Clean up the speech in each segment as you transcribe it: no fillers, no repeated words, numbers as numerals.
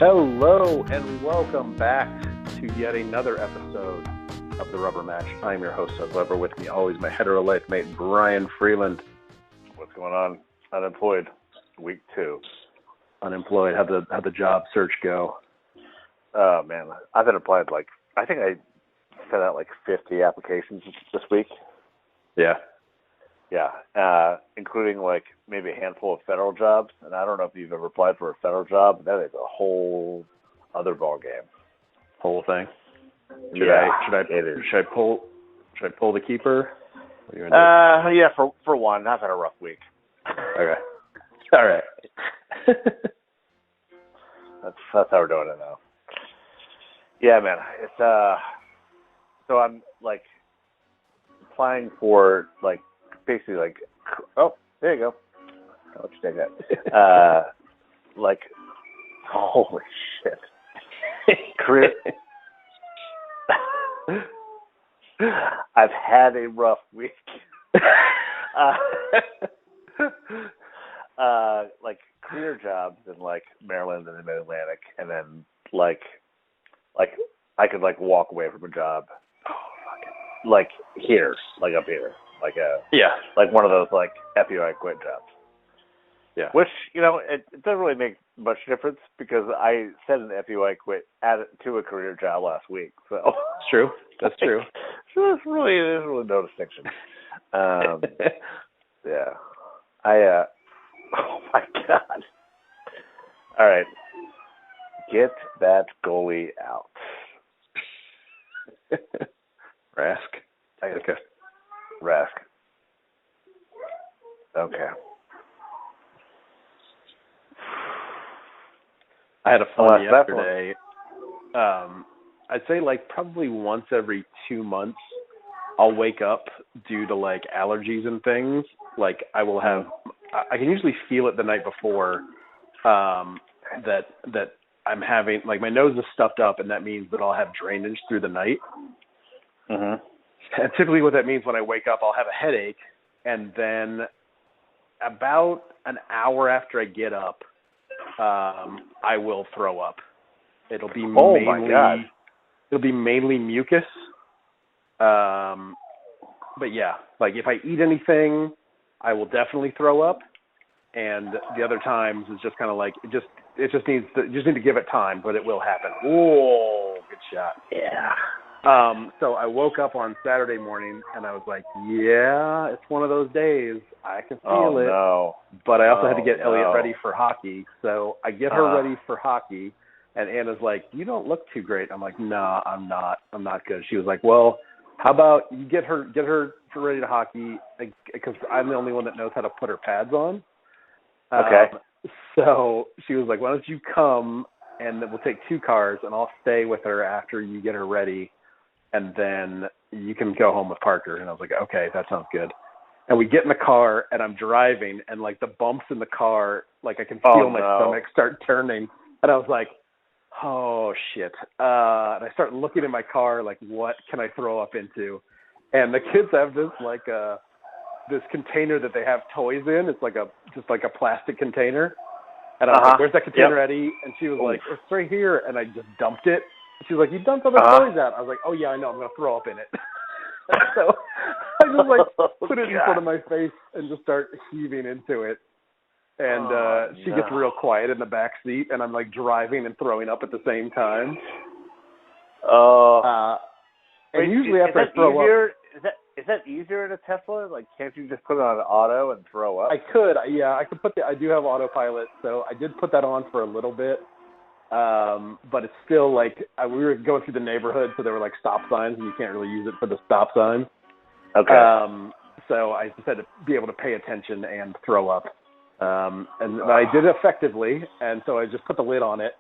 Hello and welcome back to yet another episode of The Rubber Match. I'm your host, Seth Weber. With me always my hetero life mate, Brian Freeland. What's going on? Unemployed. Week 2. Unemployed. How'd the job search go? Oh, man. I've been applied I think I sent out 50 applications this week. Yeah. Yeah. Including maybe a handful of federal jobs. And I don't know if you've ever applied for a federal job. That is a whole other ball game. Whole thing. Should I pull the keeper? Yeah, for one. I've had a rough week. Okay. All right. That's how we're doing it now. Yeah, man. It's so I'm applying for basically oh, there you go. I'll let you take that. Holy shit. Career. I've had a rough week. Career jobs in Maryland and the Mid-Atlantic, and then I could walk away from a job. Here, up here, one of those FUI quit jobs. Yeah. Which it doesn't really make much difference because I said an FUI quit to a career job last week. So it's true. That's true. So there's really no distinction. Yeah. Oh my God. All right. Get that goalie out. Rask. Okay. Rask. Okay. I had a fun yesterday. I'd say probably once every 2 months, I'll wake up due to allergies and things. I will have. I can usually feel it the night before that I'm having my nose is stuffed up, and that means that I'll have drainage through the night. Mm-hmm. And typically, what that means when I wake up, I'll have a headache, and then about an hour after I get up, I will throw up. It'll be my God. It'll be mainly mucus. But yeah, if I eat anything, I will definitely throw up. And the other times is just kind of you just need to give it time, but it will happen. Whoa, good shot. Yeah. So I woke up on Saturday morning and I was like, yeah, it's one of those days. I can feel it. No. But I also had to get Elliot ready for hockey. So I get her ready for hockey, and Anna's like, you don't look too great. I'm like, no, I'm not good. She was like, well, how about you get her ready to hockey, because I'm the only one that knows how to put her pads on. Okay. So she was like, why don't you come, and then we'll take 2 cars, and I'll stay with her after you get her ready, and then you can go home with Parker. And I was like, okay, that sounds good. And we get in the car, and I'm driving, and the bumps in the car, I can feel my stomach start turning. And I was like, oh, shit. And I start looking in my car, what can I throw up into? And the kids have this, this container that they have toys in. It's just a plastic container. And I was like, where's that container, Eddie? And she was like, it's right here. And I just dumped it. She was like, you dumped all the toys out. I was like, oh, yeah, I know. I'm going to throw up in it. So I just put it in front of my face and just start heaving into it. And she gets real quiet in the back seat, and I'm driving and throwing up at the same time. And usually after I throw up, is that easier in a Tesla? Can't you just put it on auto and throw up? I could, yeah. I do have autopilot, so I did put that on for a little bit. But it's still we were going through the neighborhood, so there were stop signs, and you can't really use it for the stop sign. Okay. So I just had to be able to pay attention and throw up. And I did it effectively, and so I just put the lid on it,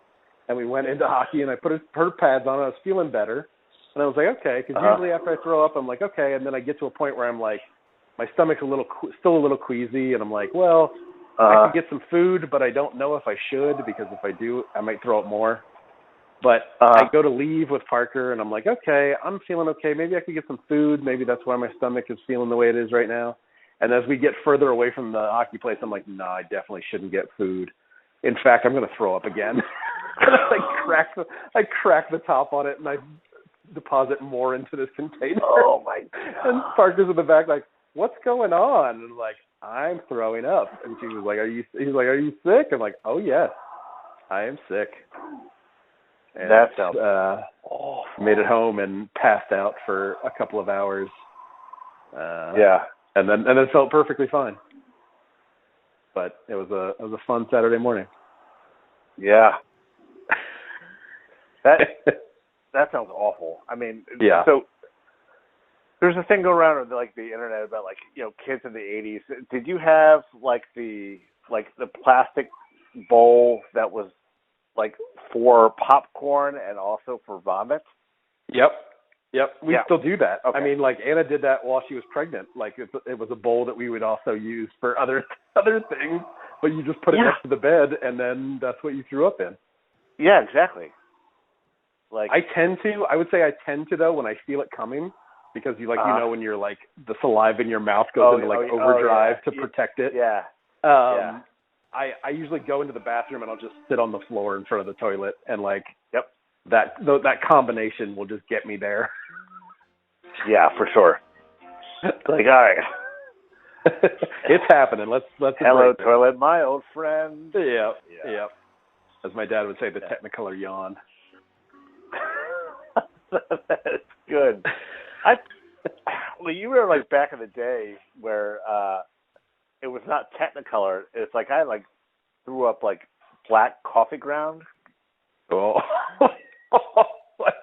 and we went into hockey, and I put her pads on, and I was feeling better. And I was like, okay, because usually after I throw up, I'm like, okay, and then I get to a point where I'm my stomach's still a little queasy, and I'm like, well, I could get some food, but I don't know if I should, because if I do, I might throw up more. But I go to leave with Parker, and I'm like, okay, I'm feeling okay. Maybe I could get some food. Maybe that's why my stomach is feeling the way it is right now. And as we get further away from the hockey place, I'm like, no, I definitely shouldn't get food. In fact, I'm going to throw up again. And I crack the top on it, and I deposit more into this container. Oh my God. And Parker's in the back, like, what's going on? And I'm like, I'm throwing up. And she was like, he's like, are you sick? I'm like, oh yes, I am sick. And that sounds made it home and passed out for a couple of hours. And then felt perfectly fine. But it was a fun Saturday morning. Yeah. That sounds awful. I mean, yeah. So there's a thing going around on like the internet about like, you know, kids in the 80s. Did you have like the plastic bowl that was like for popcorn and also for vomit? Yep. We still do that. Okay. I mean, like Anna did that while she was pregnant. Like it was a bowl that we would also use for other things, but you just put it next to the bed, and then that's what you threw up in. Yeah, exactly. Like I would say I tend to though when I feel it coming, because you when you're like the saliva in your mouth goes into overdrive to protect it. Yeah. I usually go into the bathroom and I'll just sit on the floor in front of the toilet, and that combination will just get me there. Yeah, for sure. Like, all right. It's happening. Let's hello toilet, my old friend. Yeah. As my dad would say, the Technicolor Yawn. That's good. You were like back in the day where it was not Technicolor. It's like I like threw up like black coffee ground. Oh. What?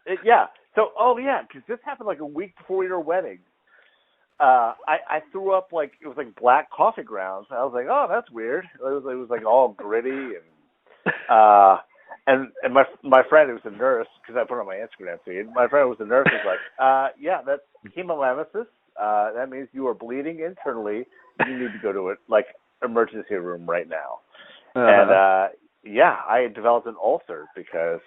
Because this happened like a week before your wedding. I threw up like it was like black coffee grounds. I was like, oh, that's weird. It was like all gritty and my friend who was a nurse, because I put it on my Instagram feed. My friend who was a nurse was like, that's hemolysis. That means you are bleeding internally. You need to go to like emergency room right now. And I had developed an ulcer because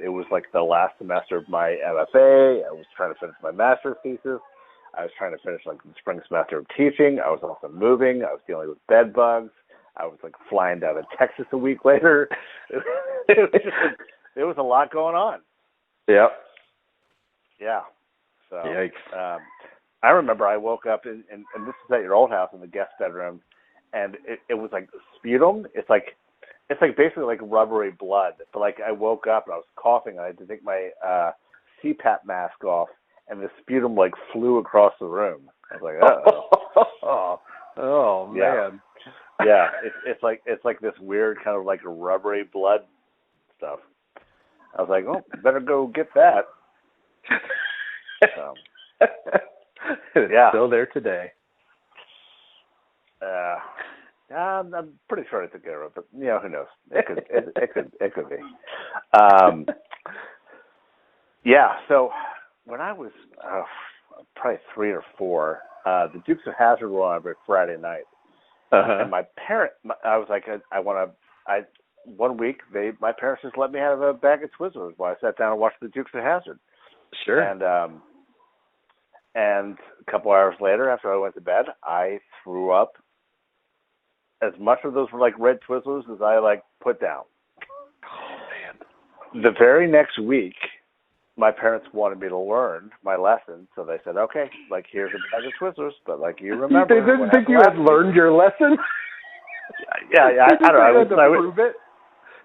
it was like the last semester of my MFA. I was trying to finish my master's thesis. I was trying to finish like the spring semester of teaching. I was also moving. I was dealing with bed bugs. I was like flying down to Texas a week later. There was a lot going on. Yep. Yeah. So yikes. I remember I woke up and this is at your old house in the guest bedroom, and it was like sputum. It's like basically like rubbery blood. But like I woke up and I was coughing, and I had to take my CPAP mask off, and the sputum like flew across the room. I was like, oh man. Yeah, it's like this weird kind of like rubbery blood stuff. I was like, oh, better go get that. It's still there today. I'm pretty sure I took care of it, but who knows? It could be. So when I was probably 3 or 4, the Dukes of Hazzard were on every Friday night. And my I was like, one week, my parents just let me have a bag of Twizzlers while I sat down and watched the Dukes of Hazzard. Sure. And a couple hours later, after I went to bed, I threw up as much of those like red Twizzlers as I like put down. Oh man. The very next week, my parents wanted me to learn my lesson, so they said, okay, like here's a bag of Twizzlers, but like you remember. They didn't think you had learned your lesson? Yeah, I don't know.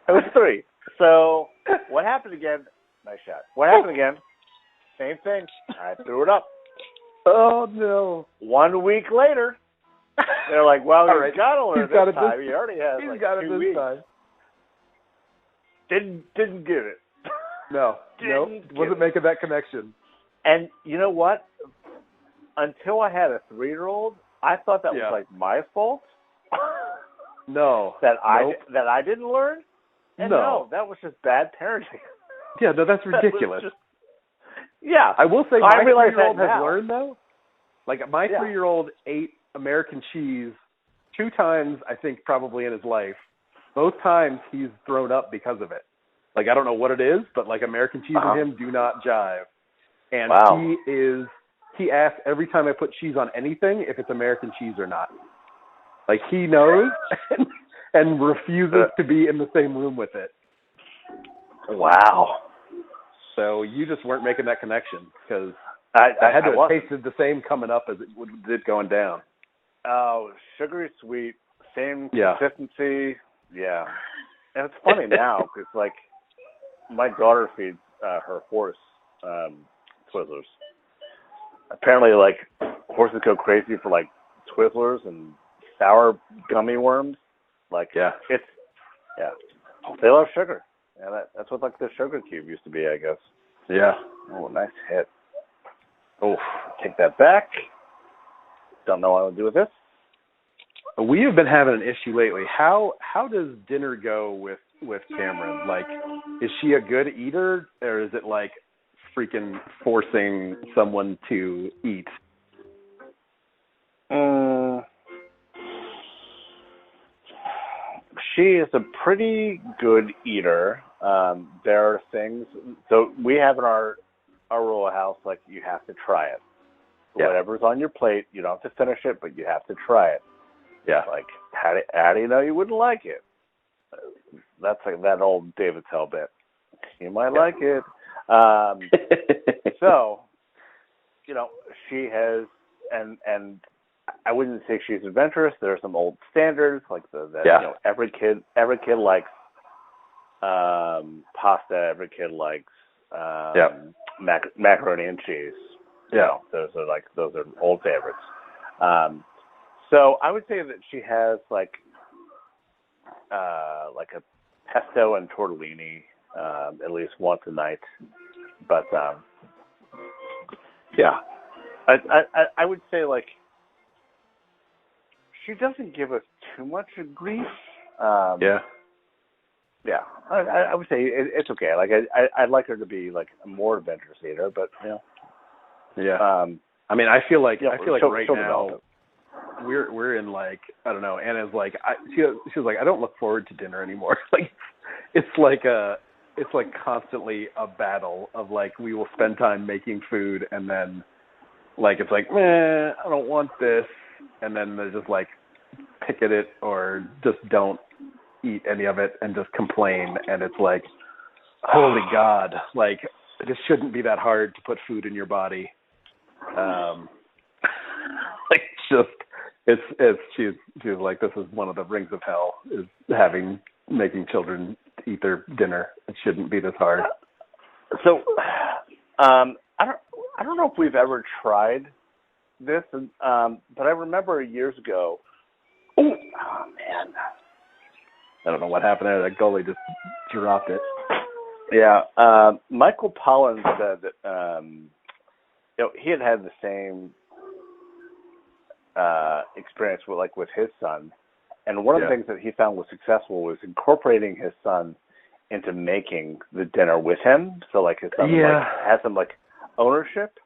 I was 3. So what happened again? Nice shot. What happened again? Same thing. I threw it up. Oh no. 1 week later, they're like, well, right. He's got to learn this time. He already has he's like got 2 it weeks. Time. Didn't get it. No. Wasn't making that connection. And you know what? Until I had a 3-year-old, I thought that was like my fault. No. That I didn't learn? And no, that was just bad parenting. Yeah, no, that's ridiculous. I will say my 3-year-old has now. learned though. Like my 3-year-old ate American cheese 2 times, I think, probably in his life. Both times he's thrown up because of it. Like I don't know what it is, but like American cheese and him do not jive. And he asks every time I put cheese on anything if it's American cheese or not. Like he knows, and refuses to be in the same room with it. Wow. So you just weren't making that connection because I had to have wasn't. tasted the same coming up as it did going down. Oh, sugary sweet, same Yeah. consistency. Yeah. And it's funny now because, like, my daughter feeds her horse Twizzlers. Apparently, like, horses go crazy for, like, Twizzlers and sour gummy worms. Like, Yeah. They love sugar. Yeah, that's what, like, the sugar cube used to be, I guess. Yeah. Oh, nice hit. Oh, Take that back. Don't know what I'll do with this. we have been having an issue lately. How does dinner go with Cameron? Like, is she a good eater, or is it like freaking forcing someone to eat? She is a pretty good eater. There are things. So we have in our rural house, like, you have to try it. Yeah. Whatever's on your plate, you don't have to finish it, but you have to try it. Yeah. Like, how do you know you wouldn't like it? That's like that old David Tell bit. You might like it. So, she has, and I wouldn't say she's adventurous. There are some old standards, like every kid likes pasta. Every kid likes macaroni and cheese. Yeah, those are old favorites. So I would say that she has like a pesto and tortellini at least once a night. But I would say, like, she doesn't give us too much grief. Yeah, I would say it's okay. Like, I'd like her to be like a more adventurous eater, but yeah. I mean, I feel like right she'll now we're in, like, I don't know. Anna's like, she was like, I don't look forward to dinner anymore. Like, it's like constantly a battle of, like, we will spend time making food and then, like, it's like, I don't want this, and then they're just like pick at it or just don't eat any of it and just complain, and it's like, holy God, like, this shouldn't be that hard to put food in your body. Like, she's like, this is one of the rings of hell, is making children eat their dinner. It shouldn't be this hard. So, I don't know if we've ever tried this, but I remember years ago. Oh man, I don't know what happened there. That goalie just dropped it. Yeah, Michael Pollan said that he had the same experience with his son, and one of the things that he found was successful was incorporating his son into making the dinner with him. So, like, his son has some, like, ownership,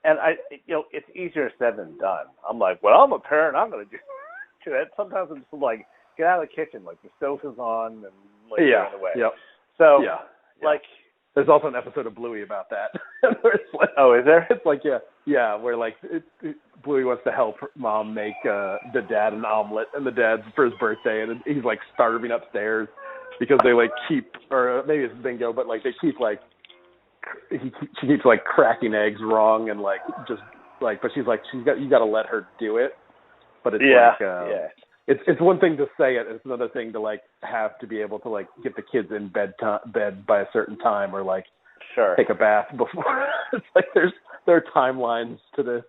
and it's easier said than done. I'm like, well, I'm a parent, I'm gonna do that. Sometimes I'm just like, get out of the kitchen, like, the stove is on, and, like, get out of the way. Yep. So, like, there's also an episode of Bluey about that. Like, oh, is there? It's like, where, like, Bluey wants to help mom make the dad an omelet, and the dad's for his birthday, and he's, like, starving upstairs because they, like, keep, or maybe it's bingo, but, like, they keep, like, she keeps, like, cracking eggs wrong, and, like, just, like, but she's like, you got to let her do it. But it's it's one thing to say it. It's another thing to, like, have to be able to, like, get the kids in bed by a certain time, or, like, take a bath before. It's like there are timelines to this.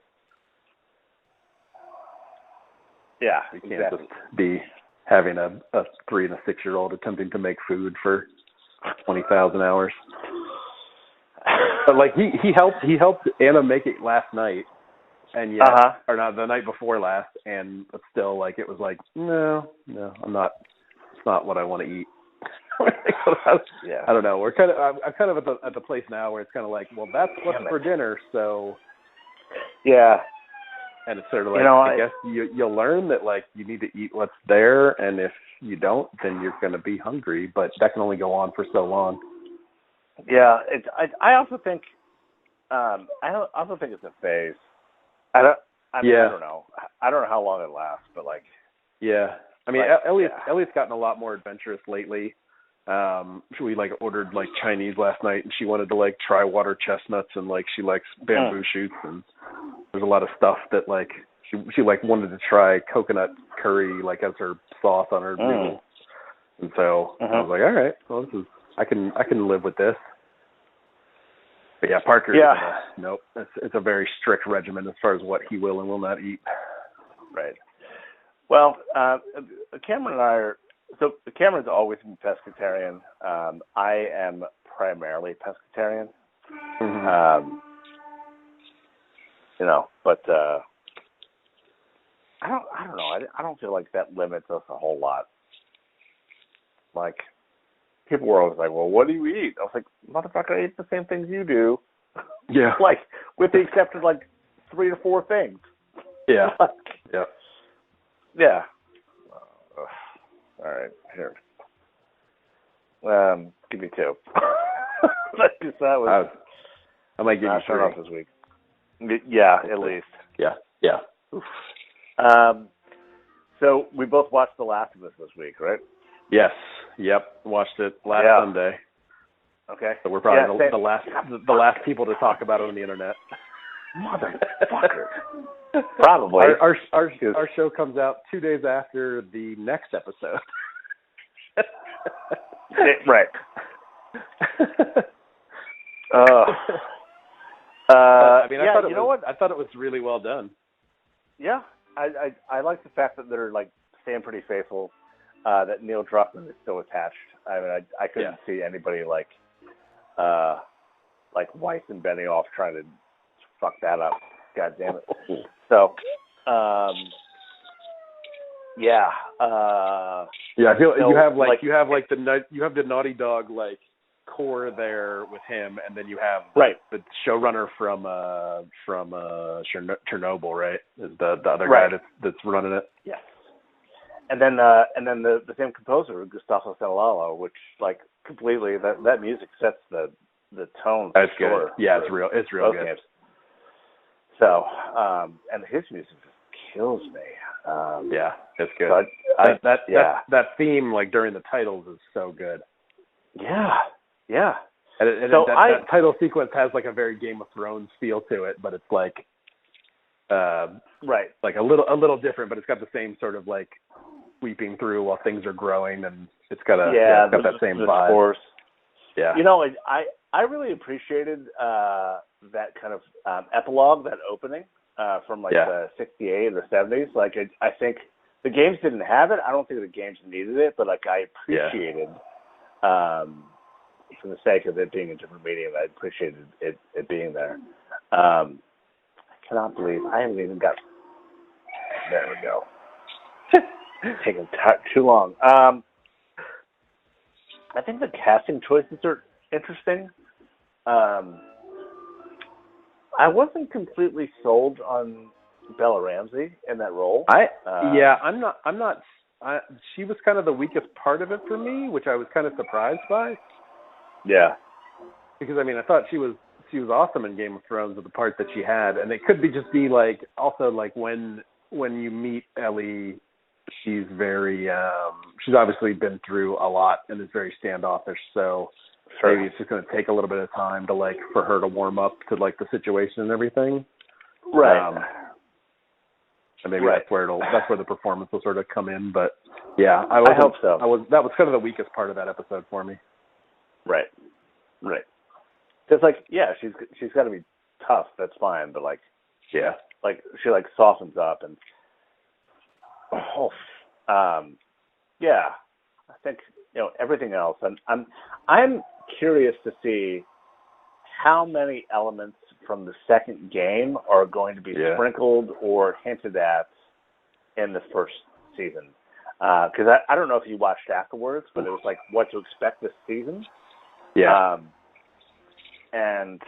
Yeah, you can't just be having a 3 and a 6-year-old attempting to make food for 20,000 hours. But, like, he helped Anna make it last night. And or not, the night before last, and still, like, it was like, no, I'm not. It's not what I want to eat. I don't know. We're I'm kind of at the place now where it's kind of like, well, that's what's for dinner, so. Yeah. And it's sort of like, I guess you'll learn that, like, you need to eat what's there, and if you don't, then you're going to be hungry. But that can only go on for so long. Yeah, I also think it's a phase. I don't know. I don't know how long it lasts, but, like. Yeah, I mean, like, Ellie's gotten a lot more adventurous lately. We like ordered like Chinese last night, and she wanted to like try water chestnuts, and like she likes bamboo shoots, and there's a lot of stuff that like she like wanted to try coconut curry like as her sauce on her noodles, and so I was like, all right, well this is I can live with this. But yeah, Parker. Nope, it's a very strict regimen as far as what he will and will not eat. Right. Well, Cameron and I are. So Cameron's always been pescatarian. I am primarily pescatarian. You know, but I don't know. I don't feel like that limits us a whole lot. Like, people were always like, "Well, what do you eat?" I was like, "Motherfucker, I eat the same things you do." Yeah. Like, with the exception of like 3 to 4 things. Yeah. Like, yeah. Yeah. All right, here. Give me 2. I might give you 3 off this week. Yeah, at least. Yeah. Oof. So we both watched The Last of Us this week, right? Yes. Yep. Watched it last Sunday. Okay. So we're probably the last people to talk about it on the internet. Motherfucker. Probably. Our show comes out 2 days after the next episode. Right. I mean, yeah, I thought it was really well done. Yeah, I like the fact that they're like staying pretty faithful. That Neil Druckmann is still attached. I mean, I couldn't see anybody like Weiss and Benioff trying to fuck that up. God damn it. So, I feel you have the Naughty Dog like core there with him, and then you have the showrunner from Chernobyl, right? Is the other guy that's running it? Yes. And then the same composer, Gustavo Santaolalla, which like completely that music sets the tone. That's good. Yeah, it's real good. Games. So, and his music just kills me. Yeah, it's good. So that theme, like during the titles, is so good. Yeah. And so that title sequence has like a very Game of Thrones feel to it, but it's like, like a little different, but it's got the same sort of like sweeping through while things are growing, and it's got it's got that same vibe. Course. Yeah. You know, I really appreciated that kind of epilogue, that opening from like the 68 or 70s. Like, I think the games didn't have it. I don't think the games needed it, but like I appreciated, for the sake of it being a different medium, I appreciated it being there. I cannot believe I haven't even got. There we go. Taking too long. I think the casting choices are interesting. I wasn't completely sold on Bella Ramsey in that role. I'm not. She was kind of the weakest part of it for me, which I was kind of surprised by. Yeah. Because I mean, I thought she was awesome in Game of Thrones with the part that she had, and it could just be like also like when you meet Ellie, she's very she's obviously been through a lot and is very standoffish, so maybe it's just going to take a little bit of time to like for her to warm up to like the situation and everything. Right. And maybe that's where the performance will sort of come in. But yeah, I hope so. That was kind of the weakest part of that episode for me. Right. It's like, she's got to be tough. That's fine, but like, like she like softens up and I think everything else. And I'm curious to see how many elements from the second game are going to be sprinkled or hinted at in the first season. Because I don't know if you watched afterwards, but it was like what to expect this season. Yeah. And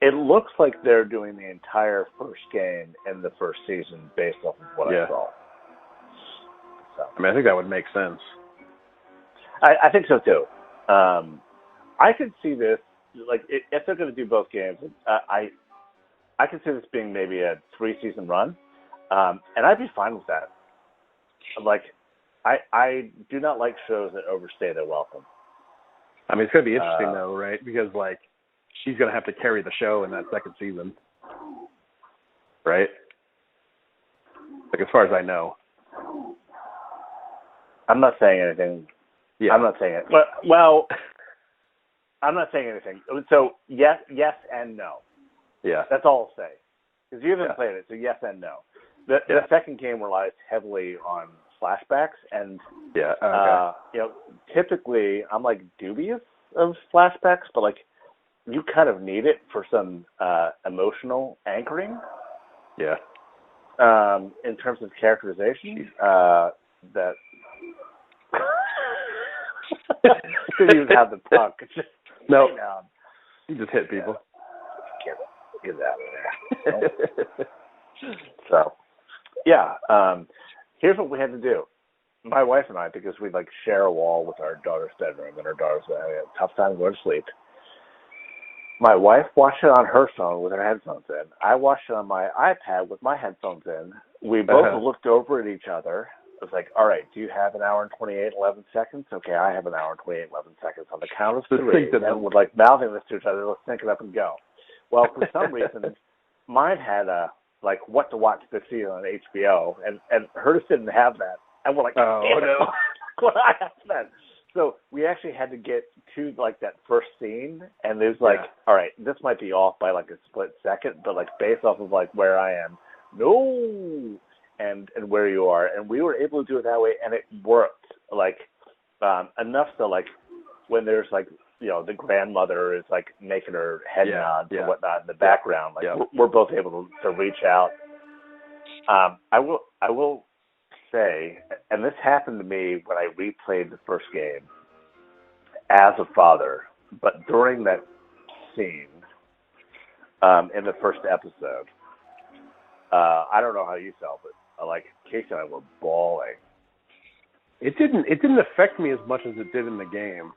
it looks like they're doing the entire first game in the first season based off of what I saw. So. I mean, I think that would make sense. I think so too. I could see this, like, if they're going to do both games, I could see this being maybe a 3-season run, and I'd be fine with that. like, I do not like shows that overstay their welcome. I mean, it's going to be interesting, though, right? Because, like, she's going to have to carry the show in that second season. Right? Like, as far as I know. I'm not saying anything. Yeah. I'm not saying it. Well, I'm not saying anything. So, yes and no. Yeah. That's all I'll say. Because you haven't played it, so yes and no. The second game relies heavily on flashbacks, and typically I'm like dubious of flashbacks, but like you kind of need it for some emotional anchoring. Yeah. In terms of characterization, that didn't even have the puck. Just no, you just hit people. Get out of there. So, here's what we had to do. My wife and I, because we like share a wall with our daughter's bedroom, and our daughter's having a tough time going to sleep. My wife watched it on her phone with her headphones in. I watched it on my iPad with my headphones in. We both looked over at each other. It was like, all right, do you have an hour and 28, 11 seconds? Okay, I have an hour and 28, 11 seconds. On the count of three, and we're like mouthing this to each other. Let's sync it up and go. Well, for some reason, mine had a what to watch this season on HBO, and hers didn't have that. And we're like, oh no, what I have that. So we actually had to get to like that first scene, and it was like, all right, this might be off by like a split second, but like based off of like where I am, and where you are, and we were able to do it that way, and it worked like enough so like when there's like the grandmother is like making her head nod and whatnot in the background, like we're both able to reach out. I will say, and this happened to me when I replayed the first game as a father, but during that scene in the first episode, I don't know how you felt, but like Casey and I were bawling. It didn't affect me as much as it did in the game.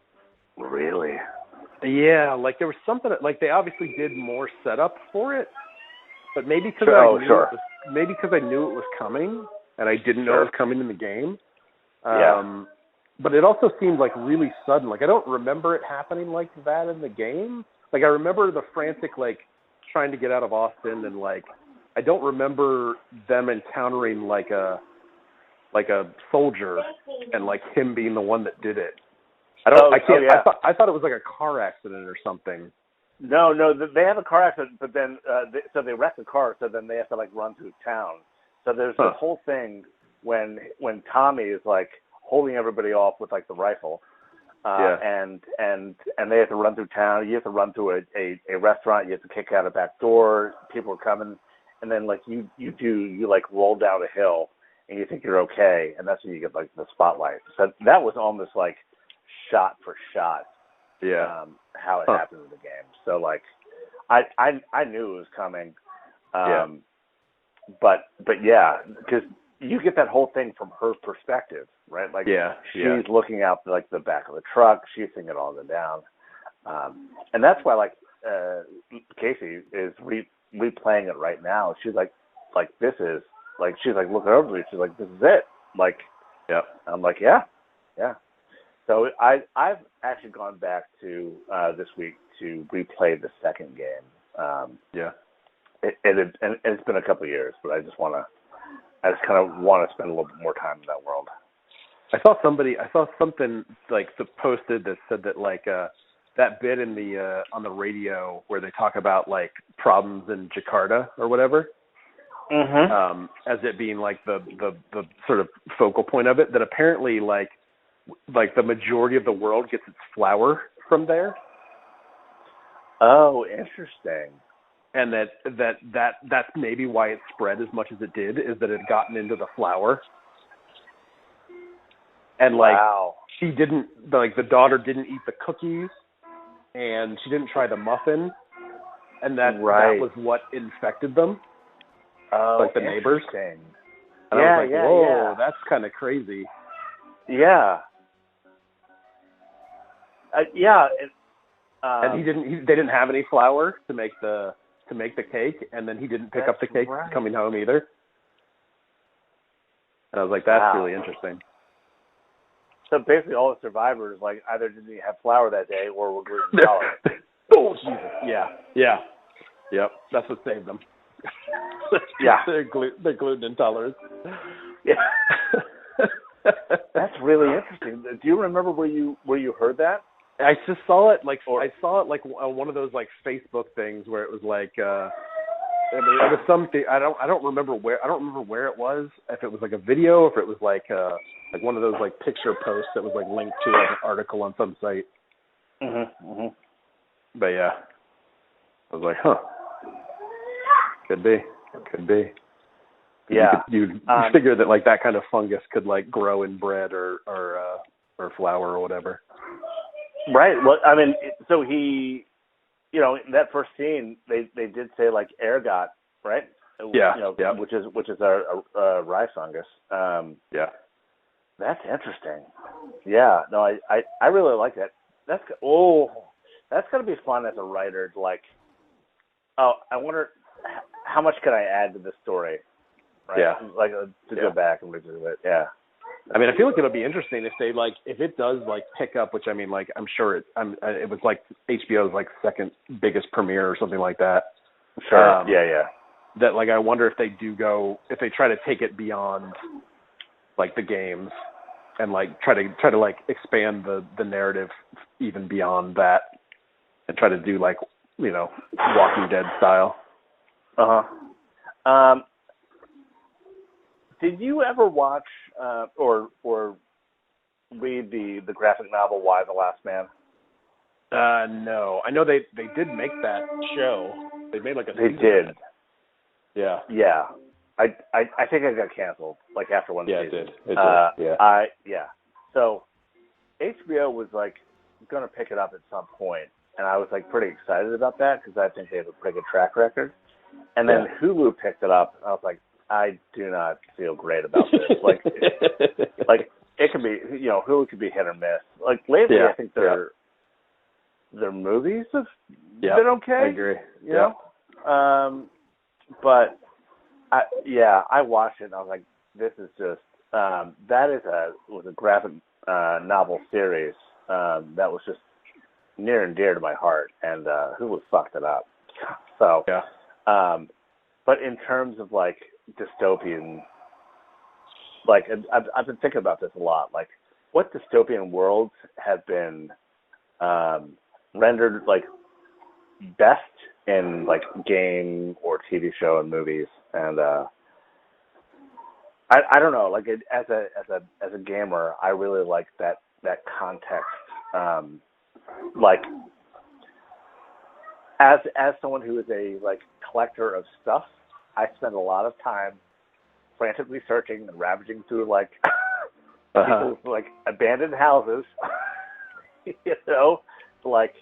Really? Yeah, like there was something like they obviously did more setup for it, but maybe because I knew it was coming and I didn't know it was coming in the game. But it also seemed like really sudden. Like I don't remember it happening like that in the game. Like I remember the frantic like trying to get out of Austin, and like I don't remember them encountering like a soldier and like him being the one that did it. I thought it was like a car accident or something. No, they have a car accident, but then so they wreck the car, so then they have to like run through town. So there's this whole thing when Tommy is like holding everybody off with like the rifle, and they have to run through town. You have to run through a restaurant. You have to kick out a back door. People are coming, and then like you like roll down a hill, and you think you're okay, and that's when you get like the spotlight. So that was almost like shot for shot, how it happened in the game. So like, I knew it was coming, but because you get that whole thing from her perspective, right? Like, she's looking out like the back of the truck, she's seeing it all go down, and that's why like Casey is replaying it right now. She's like this is like she's like looking over me. She's like, this is it. Like, I'm like, yeah. So I've actually gone back to this week to replay the second game. It's been a couple of years, but I just kind of want to spend a little bit more time in that world. I saw something like posted that said that like that bit in the on the radio where they talk about like problems in Jakarta or whatever, as it being like the sort of focal point of it, that apparently like the majority of the world gets its flour from there. Oh, interesting. And that's maybe why it spread as much as it did, is that it had gotten into the flour. And like she didn't, like the daughter didn't eat the cookies, and she didn't try the muffin, and that was what infected them. Like the neighbors. And I was like, whoa, that's kind of crazy. Yeah. And they didn't have any flour to make the cake, and then he didn't pick up the cake coming home either. And I was like, that's really interesting. So basically, all the survivors like either didn't have flour that day or were gluten intolerant. Oh Jesus! Yeah. Yep. That's what saved them. Yeah. They're gluten intolerant. Yeah. That's really interesting. Do you remember where you heard that? I just saw it like on one of those like Facebook things where it was like it was something I don't remember where it was, if it was like a video, if it was like one of those like picture posts that was like linked to like an article on some site. But yeah, I was like, huh, could be. Yeah, you figure that like that kind of fungus could like grow in bread or flour or whatever. Right. Well, I mean, so he, in that first scene, they did say like ergot, right? Yeah. Which is a rye fungus. Yeah. That's interesting. Yeah. No, I really like that. That's gonna be fun as a writer. Like, I wonder how much can I add to this story? Right? Yeah. Like to go back and revisit it. Yeah. I mean, I feel like it'll be interesting if it does like pick up, which I mean, like I'm sure it was like HBO's like second biggest premiere or something like that. Sure. Yeah. That like I wonder if they try to take it beyond like the games and like try to like expand the narrative even beyond that and try to do like Walking Dead style. Did you ever watch or read the graphic novel Y: The Last Man? No. I know they did make that show. They made like a season. They did. Yeah. Yeah. I think it got canceled like after one season. It did. Yeah. So HBO was like going to pick it up at some point, and I was like pretty excited about that because I think they have a pretty good track record. And then Hulu picked it up, and I was like, I do not feel great about this. Like it could be, Hulu could be hit or miss. Like lately, I think their movies have been okay. I agree. But I watched it and I was like, this is just that was a graphic novel series that was just near and dear to my heart, and Hulu fucked it up. So, but in terms of like dystopian, like I've been thinking about this a lot. Like, what dystopian worlds have been rendered like best in like game or TV show and movies, and I don't know. Like as a gamer, I really like that context. Like as someone who is a like collector of stuff, I spend a lot of time frantically searching and ravaging through like people's like abandoned houses, like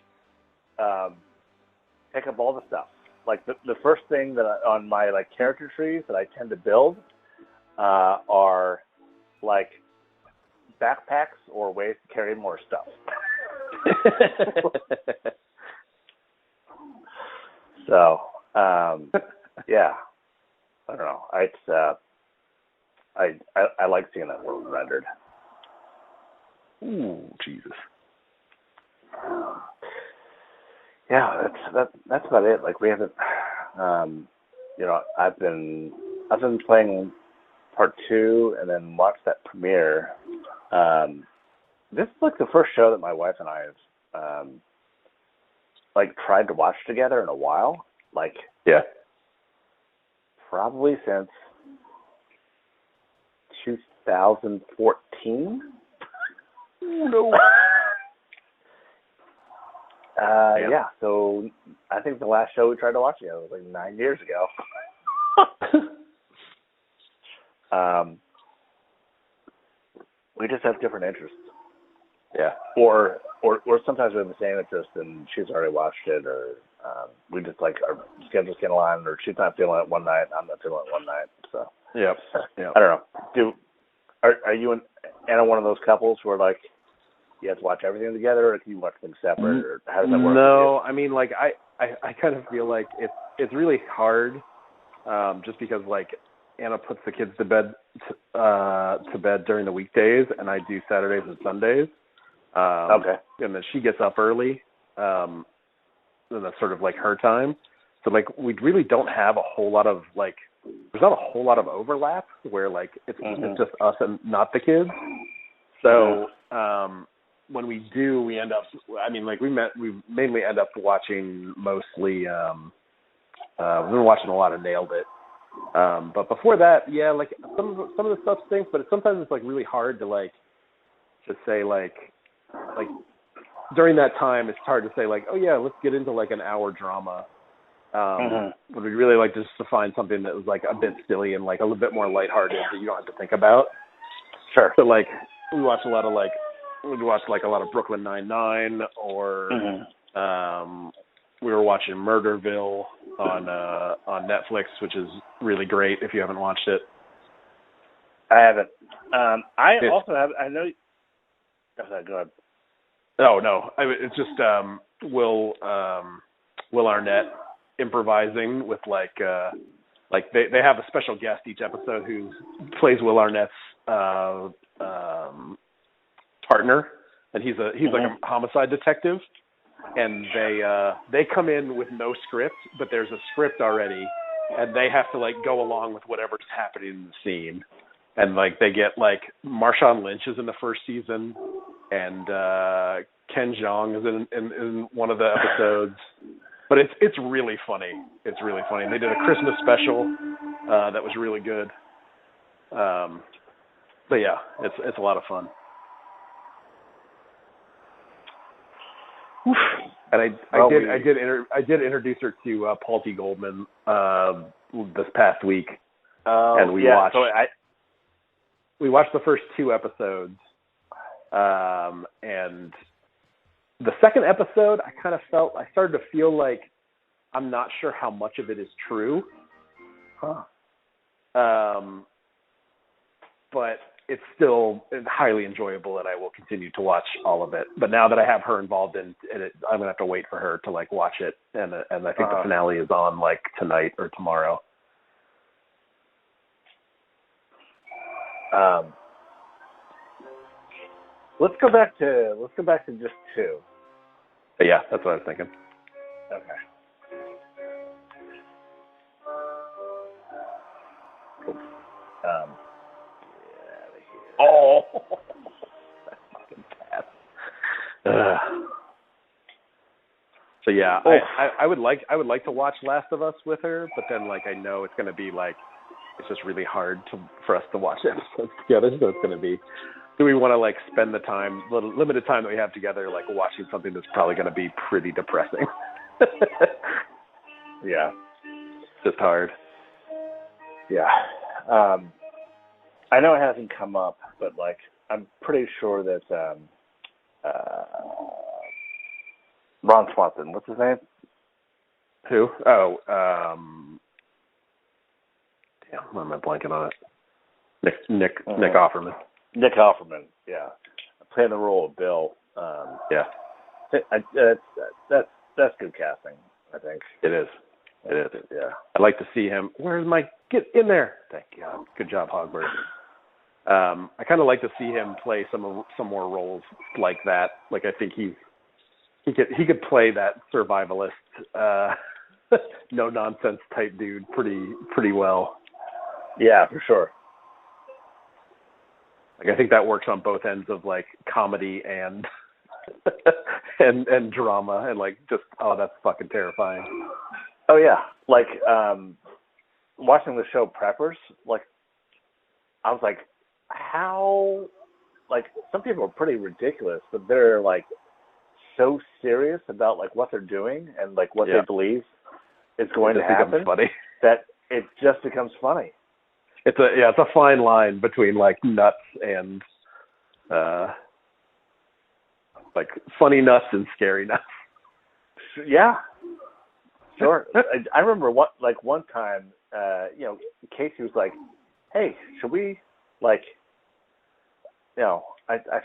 pick up all the stuff. Like the first thing that on my like character trees that I tend to build are like backpacks or ways to carry more stuff. So yeah, I don't know. I like seeing that world rendered. Ooh, Jesus. Yeah, that's about it. Like we haven't, I've been playing part 2 and then watched that premiere. This is like the first show that my wife and I have like tried to watch together in a while. Like probably since 2014. No. Yeah, so I think the last show we tried to watch together was like 9 years ago. We just have different interests. Yeah. Or sometimes we have the same interest and she's already watched it, or we just like our schedules get aligned, or she's not feeling it one night, I'm not feeling it one night. So Yep. I don't know. Are you and Anna one of those couples where like you have to watch everything together, or can you watch things separate, or how does that work? No, I mean, like I kind of feel like it's really hard, just because like Anna puts the kids to bed during the weekdays, and I do Saturdays and Sundays. Okay. And then she gets up early. And that's sort of like her time. So like we really don't have a whole lot of like. There's not a whole lot of overlap where like it's just us and not the kids. So when we do, we end up. I mean, like we mainly end up watching mostly. We've been watching a lot of Nailed It. But before that, yeah, like some of the stuff stinks, but sometimes it's like really hard to say like during that time it's hard to say like, oh yeah, let's get into like an hour drama. But we really like just to find something that was like a bit silly and like a little bit more lighthearted that you don't have to think about. Sure. So like we watch a lot of Brooklyn Nine-Nine, or we were watching Murderville on Netflix, which is really great if you haven't watched it. I haven't. Also have. I know. Go ahead. Oh no, it's just Will Arnett improvising with like they have a special guest each episode who plays Will Arnett's partner, and he's like a homicide detective. And they come in with no script, but there's a script already, and they have to like go along with whatever's happening in the scene. And like they get like Marshawn Lynch is in the first season, and Ken Jeong is in one of the episodes. But it's really funny. It's really funny. And they did a Christmas special that was really good. But yeah, it's a lot of fun. And I did introduce her to Paul T. Goldman this past week, and we watched the first 2 episodes, and the second episode I started to feel like I'm not sure how much of it is true, but it's still highly enjoyable, and I will continue to watch all of it. But now that I have her involved in it, I'm gonna have to wait for her to like watch it, and I think the finale is on like tonight or tomorrow. Let's go back to just 2. But yeah, that's what I was thinking. Okay. Cool. Oh, that fucking pass. So yeah, I would like to watch Last of Us with her, but then like I know it's gonna be like it's just really hard for us to watch episodes together. So it's gonna be, do we want to like spend the limited time that we have together like watching something that's probably gonna be pretty depressing? Yeah, just hard. Yeah. I know it hasn't come up, but like I'm pretty sure that Ron Swanson, what's his name? Who? Oh, damn, why am I blanking on it? Nick Offerman. Nick Offerman, yeah, playing the role of Bill. Yeah, that's good casting, I think. It is. It is. Yeah. I'd like to see him. Where's my get in there? Thank God. Good job, Hogberg. I kind of like to see him play some more roles like that. Like I think he could play that survivalist, no nonsense type dude pretty well. Yeah, for sure. Like I think that works on both ends of like comedy and and drama, and like just that's fucking terrifying. Oh yeah, like watching the show Preppers, like I was like, how, like some people are pretty ridiculous, but they're like so serious about like what they're doing and like what they believe is going to happen funny. That it just becomes funny. It's a fine line between like nuts and like funny nuts and scary nuts. Yeah. Sure. I remember one time, Casey was like, "Hey, should we I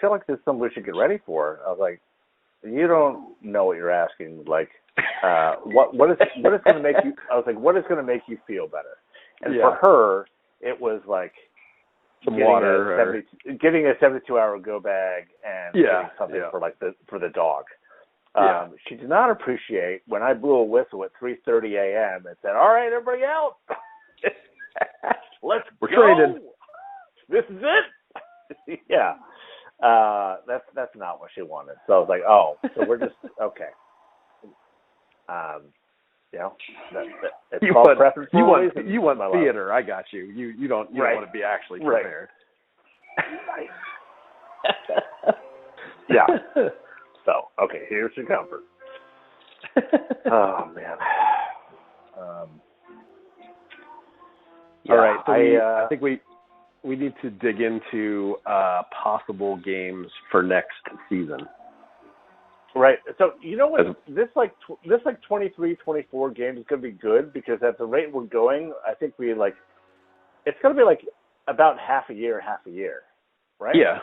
feel like there's something we should get ready for." I was like, "You don't know what you're asking. Like, what is going to make you?" I was like, "What is going to make you feel better?" And for her, It was like some water, getting a 72-hour go bag and getting something for the dog. She did not appreciate when I blew a whistle at 3:30 a.m. and said, "All right, everybody out, we're go. Traded. This is it." Yeah, that's not what she wanted. So I was like, "Oh, so we're just okay." It's called preference. You want theater. I got you. You don't want to be actually prepared. Right. Yeah. So, okay, here's your comfort. Oh, man. All right, so I think we need to dig into possible games for next season. Right. So, you know what? This 23, 24 games is going to be good because at the rate we're going, I think it's going to be like about half a year, right? Yeah.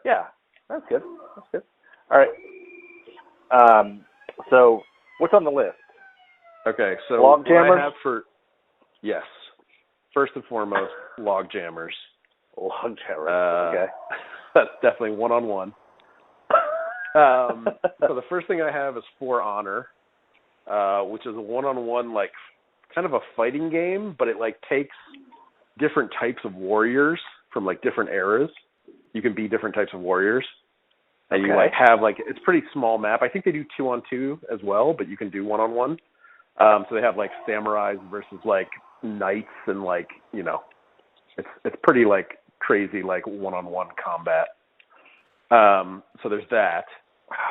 Yeah. That's good. All right. So what's on the list? Okay, so log jammers? I have yes. First and foremost, log jammers. Log jammers. Okay. That's definitely one-on-one. So the first thing I have is For Honor, which is a one-on-one, like, kind of a fighting game, but it, like, takes different types of warriors from, like, different eras. You can be different types of warriors. And you, like, have, like, it's a pretty small map. I think they do 2-on-2 as well, but you can do one-on-one. So they have, like, samurais versus, like, knights and, like, you know, it's pretty, like, crazy, like, one-on-one combat. So there's that.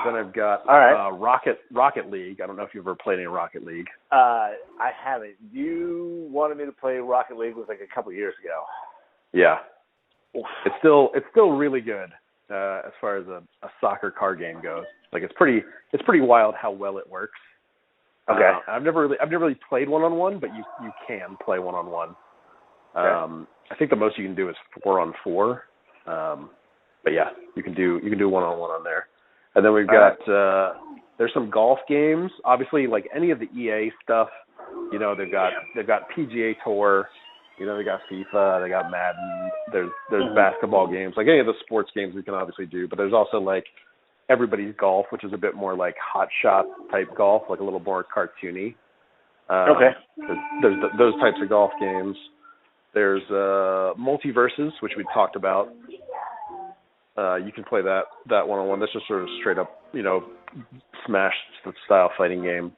Then I've got Rocket League. I don't know if you've ever played any Rocket League. I haven't. You wanted me to play Rocket League like a couple years ago. Yeah. Oof. It's still really good as far as a soccer car game goes. Like it's pretty wild how well it works. Okay. I've never really played one-on-one, but you can play one-on-one. Okay. I think the most you can do is 4-on-4. But yeah, you can do one-on-one on there. And then we've got there's some golf games. Obviously, like any of the EA stuff, you know, they've got PGA Tour, you know, they got FIFA, they got Madden. There's basketball games, like any of the sports games we can obviously do. But there's also like Everybody's Golf, which is a bit more like Hot Shot type golf, like a little more cartoony. Okay. There's those types of golf games. There's Multiverses, which we talked about. You can play that one-on-one. That's just sort of straight up, you know, Smash style fighting game.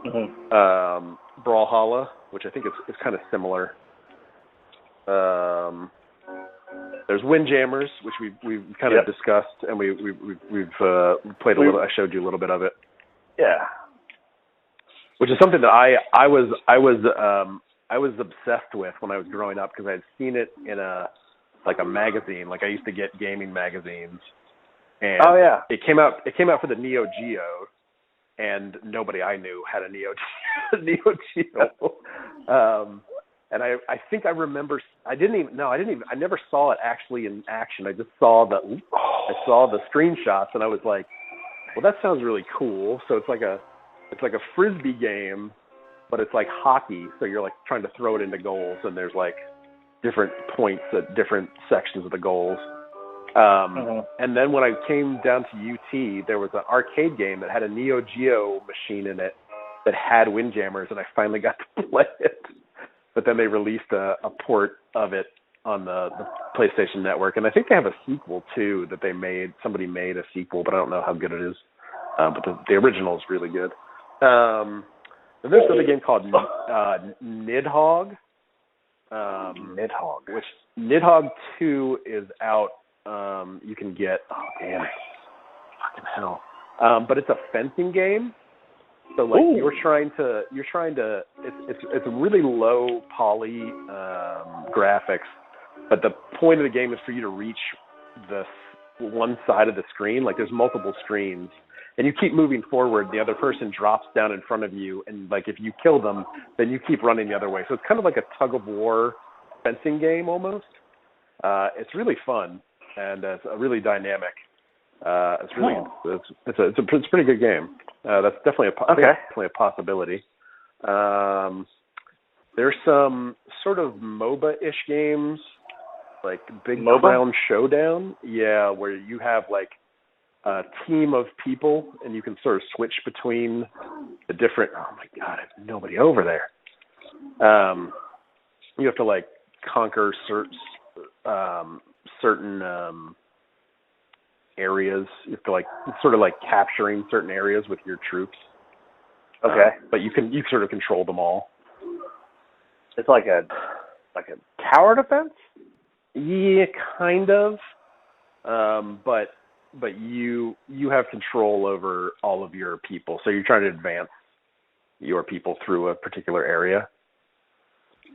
Mm-hmm. Brawlhalla, which I think is kind of similar. There's Windjammers, which we've kind of discussed, and we've played a little. I showed you a little bit of it. Yeah. Which is something that I was obsessed with when I was growing up because I had seen it in a magazine. Like I used to get gaming magazines, and it came out for the Neo Geo, and nobody I knew had a Neo Geo. And I think I remember I never saw it actually in action. I just saw the screenshots, and I was like, well, that sounds really cool. So it's like a frisbee game, but it's like hockey. So you're like trying to throw it into goals, and there's like different points at different sections of the goals. And then when I came down to UT, there was an arcade game that had a Neo Geo machine in it that had Windjammers, and I finally got to play it. But then they released a port of it on the PlayStation Network, and I think they have a sequel too that they made. Somebody made a sequel, but I don't know how good it is. But the original is really good. And there's another game called Nidhogg. Nidhogg. Which Nidhogg 2 is out. You can get. Oh damn it! Fucking hell! But it's a fencing game. So like you're trying to. It's really low poly graphics, but the point of the game is for you to reach the one side of the screen. Like there's multiple screens, and you keep moving forward. The other person drops down in front of you, and like if you kill them, then you keep running the other way. So it's kind of like a tug of war fencing game almost. It's really fun, and it's really dynamic. It's a pretty good game. That's definitely definitely a possibility. There's some sort of MOBA-ish games, like Big MOBA? Crown Showdown. Yeah, where you have like a team of people and you can sort of switch between the different. Oh my God, I have nobody over there. You have to like conquer certain areas. You have to like it's sort of like capturing certain areas with your troops. Okay. But you sort of control them all. It's like a tower defense? Yeah, kind of. But you have control over all of your people. So you're trying to advance your people through a particular area.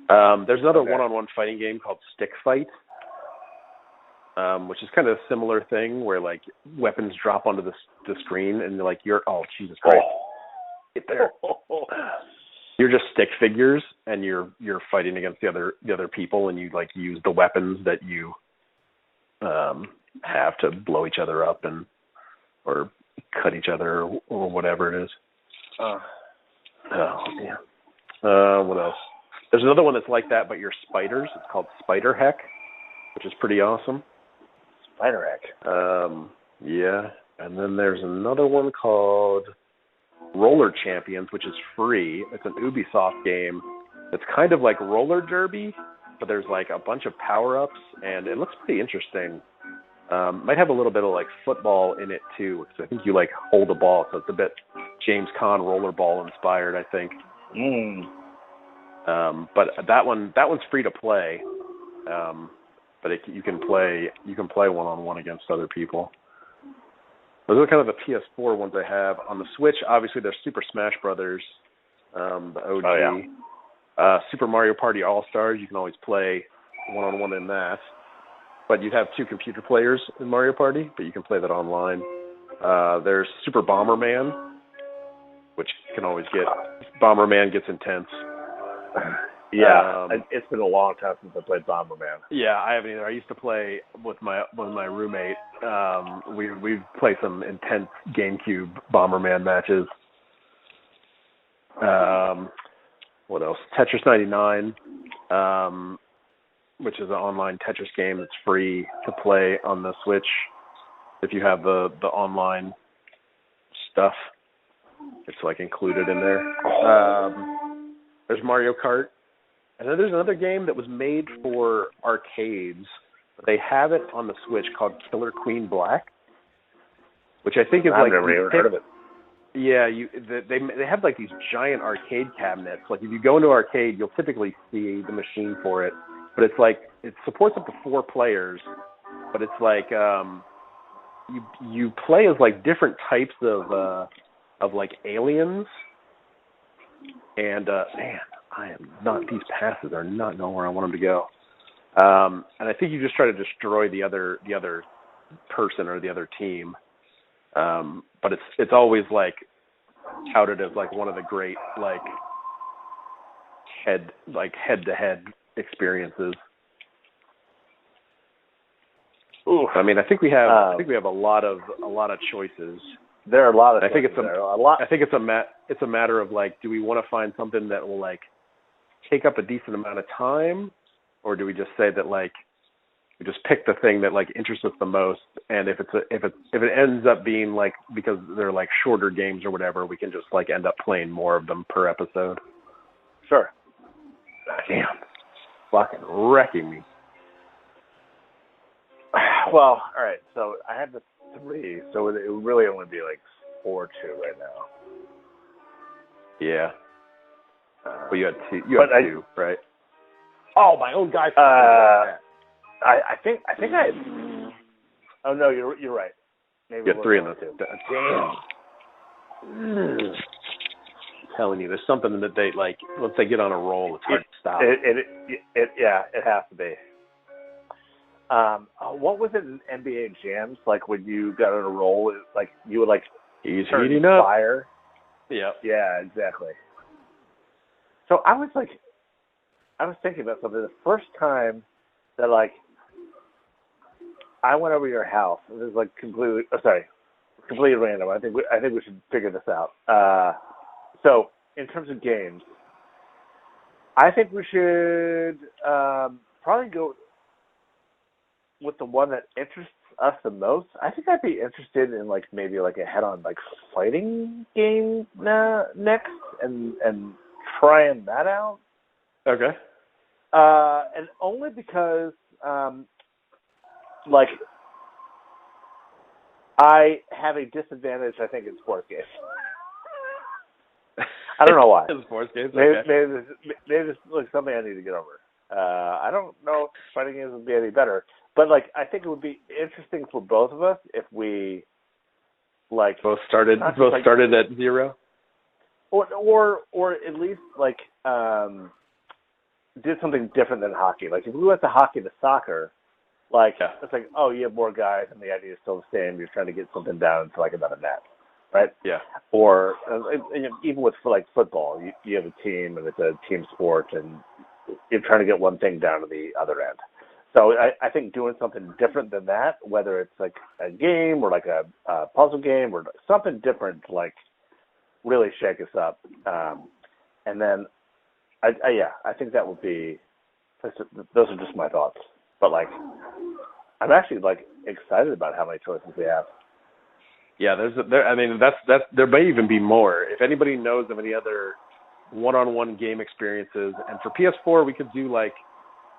There's another one-on-one fighting game called Stick Fight, which is kind of a similar thing where like weapons drop onto the screen and like oh Jesus Christ, get there. You're just stick figures and you're fighting against the other people and you like use the weapons that you have to blow each other up or cut each other or whatever it is. Oh yeah. What else? There's another one that's like that, but you're spiders. It's called Spider Heck, which is pretty awesome. Spider Heck. Yeah. And then there's another one called Roller Champions, which is free. It's an Ubisoft game. It's kind of like roller derby, but there's like a bunch of power-ups, and it looks pretty interesting. Might have a little bit of like football in it too, because I think you like hold a ball, so it's a bit James Caan rollerball inspired, I think. But that one's free to play, but you can play one-on-one against other people. Those are kind of the PS4 ones I have. On the Switch, obviously, there's Super Smash Brothers, the OG. Oh, yeah. Super Mario Party All-Stars, you can always play one-on-one in that. But you'd have 2 computer players in Mario Party, but you can play that online. There's Super Bomberman, which can always Bomberman gets intense. Yeah, it's been a long time since I played Bomberman. Yeah, I haven't either. I used to play with my roommate. We'd play some intense GameCube Bomberman matches. What else? Tetris 99, which is an online Tetris game that's free to play on the Switch if you have the online stuff. It's like included in there. There's Mario Kart. And then there's another game that was made for arcades. But they have it on the Switch called Killer Queen Black, which I think is I've never even heard of it. Yeah, they have like these giant arcade cabinets. Like if you go into an arcade, you'll typically see the machine for it. But it's like it supports up to 4 players. But it's like you play as like different types of like aliens. And man, these passes are not going where I want them to go. And I think you just try to destroy the other person or the other team. But it's always like touted as like one of the great like head to head experiences. Ooh. I mean, I think we have a lot of choices. There are a lot of. I think it's a lot. I think it's a matter of like, do we want to find something that will like take up a decent amount of time, or do we just say that like we just pick the thing that like interests us the most, and if it ends up being like because they're like shorter games or whatever, we can just like end up playing more of them per episode. Sure. Damn, fucking wrecking me. Well, all right. So I had the 3, so it would really only be like 4-2 right now. Yeah. Well, you had 2. You had 2, right? Oh, my own guy. I think I had. Oh no, you're right. Maybe you had 3 in the 2. Damn. I'm telling you, there's something that they like. Once they get on a roll, it's hard to stop. It has to be. What was it in NBA Jams? Like when you got on a roll, like you would like he's turn heating up. fire. Yeah. Yeah, exactly. So I was thinking about something. The first time that like I went over to your house, it was like completely random. I think we should figure this out. So in terms of games, I think we should probably go with the one that interests us the most. I think I'd be interested in maybe a head-on fighting game next, and trying that out. Okay. And only because I have a disadvantage, I think, in sports games. I don't know why. In sports games, maybe okay. this something I need to get over. I don't know if fighting games would be any better, but I think it would be interesting for both of us if we both started at 0, or at least did something different than hockey. If we went to hockey to soccer, it's you have more guys and the idea is still the same. You're trying to get something down to another net, right? Yeah. Or even with football, you have a team and it's a team sport and you're trying to get one thing down to the other end. So I think doing something different than that, whether it's a game or a puzzle game or something different, really shake us up. And then, I think that would be. Those are just my thoughts. But I'm actually excited about how many choices we have. Yeah, there may even be more. If anybody knows of any other one-on-one game experiences, and for PS4 we could do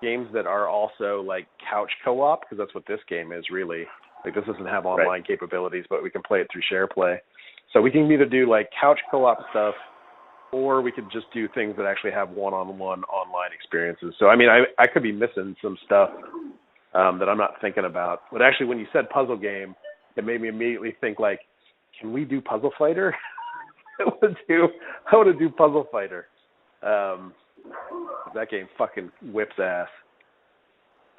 games that are also couch co-op, because that's what this game is really. This doesn't have online capabilities, but we can play it through share play. So we can either do couch co-op stuff, or we could just do things that actually have one-on-one online experiences. So I could be missing some stuff that I'm not thinking about. But actually, when you said puzzle game, it made me immediately think can we do Puzzle Fighter? I want to do Puzzle Fighter. That game fucking whips ass.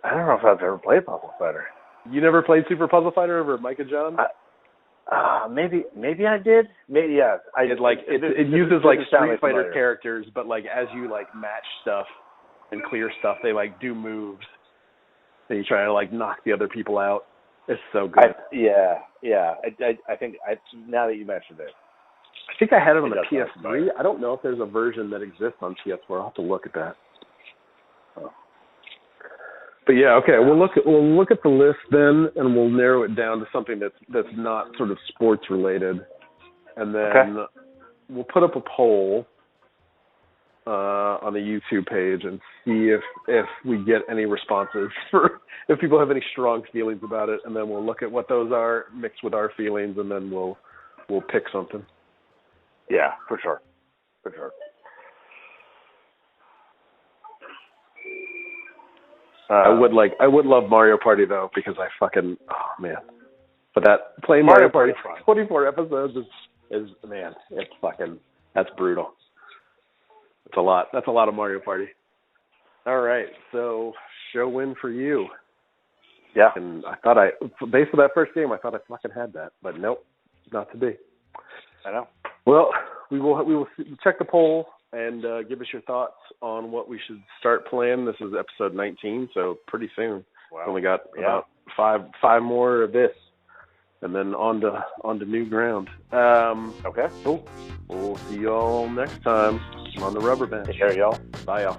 I don't know if I've ever played Puzzle Fighter. You never played Super Puzzle Fighter over at Mike and John? Maybe I did. Maybe yeah. It uses Street Fighter characters, but as you match stuff and clear stuff, they do moves. And you try to knock the other people out. It's so good. I think now that you mentioned it, I think I had it on the PS3. I don't know if there's a version that exists on PS4. I'll have to look at that. Oh. But yeah, okay. We'll look at the list then, and we'll narrow it down to something that's not sort of sports related, and then we'll put up a poll on the YouTube page and see if we get any responses for if people have any strong feelings about it, and then we'll look at what those are mixed with our feelings, and then we'll pick something. Yeah, for sure. I would love Mario Party though, because but that playing Mario Party for 24 episodes is man, that's brutal. It's a lot. That's a lot of Mario Party. All right, so show win for you. Yeah. And based on that first game, I thought I fucking had that, but nope, not to be. I know. Well, we will check the poll and give us your thoughts on what we should start playing. This is episode 19, so pretty soon. Wow. Only got about five more of this, and then on to new ground. Okay. Cool. We'll see y'all next time on the Rubber Bench. Take care, y'all. Bye, y'all.